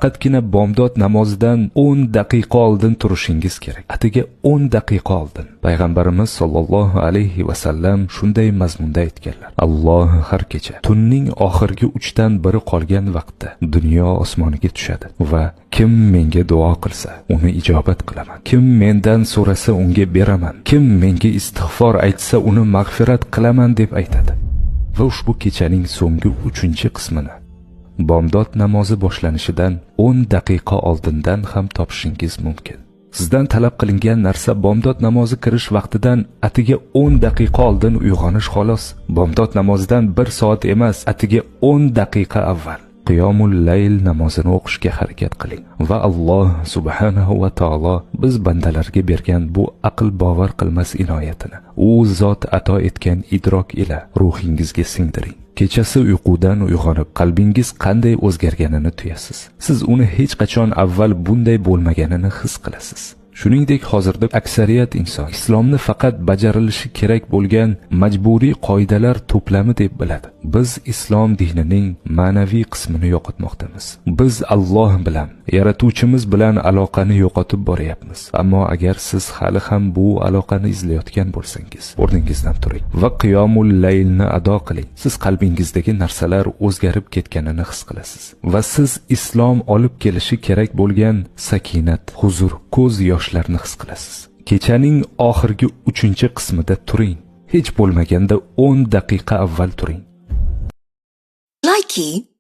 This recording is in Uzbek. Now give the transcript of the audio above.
faqatgina bomdod namozidan 10 daqiqa oldin turishingiz kerak. Atigi 10 daqiqa oldin. Payg'ambarimiz sollallohu alayhi va sallam shunday mazmunda aytganlar: Alloh har kecha tunning oxirgi 3dan biri qolgan vaqtda dunyo osmoniga tushadi va kim menga duo qilsa, uni ijobat qilaman. Kim mendan so'rasa, unga beraman. Kim menga istig'for aytsa, uni mag'firat qilaman deb aytadi. Va ushbu kechaning so'nggi 3-qismini bomdod namozi boshlanishidan 10 daqiqa oldindan ham topishingiz mumkin. Sizdan talab qilingan narsa bomdod namozi kirish vaqtidan atigi 10 daqiqa oldin uyg'onish xolos. Bomdod namozidan 1 soat emas, atigi 10 daqiqa avval qiyomul layl namozini o'qishga harakat qiling. Va Alloh subhanahu va taolo biz bandalarga bergan bu aql bovar qilmas inoyatini u zot ato etgan idrok ila ruhingizga singdiring. Kechasi uyqudan uyg'onib qalbingiz qanday o'zgarganini tuyasiz. Siz uni hech qachon avval bunday bo'lmaganini his qilasiz. Shuningdek, hozirda aksariyat inson islomni faqat bajarilishi kerak bo'lgan majburiy qoidalar to'plami deb biladi. Biz islom dinining ma'naviy qismini yo'qotmoqdamiz. Biz Alloh bilan, yaratuvchimiz bilan aloqani yo'qotib boryapmiz. Ammo agar siz hali ham bu aloqani izlayotgan bo'lsangiz, o'rningizdan turing va qiyomul laylni ado qiling. Siz qalbingizdagi narsalar o'zgarib ketganini his qilasiz va siz islom olib kelishi kerak bo'lgan sakinat, huzur, ko'z yoshlarni his qilasiz. Kechaning oxirgi 3-qismida turing. Hech bo'lmaganda 10 daqiqa avval turing. Likey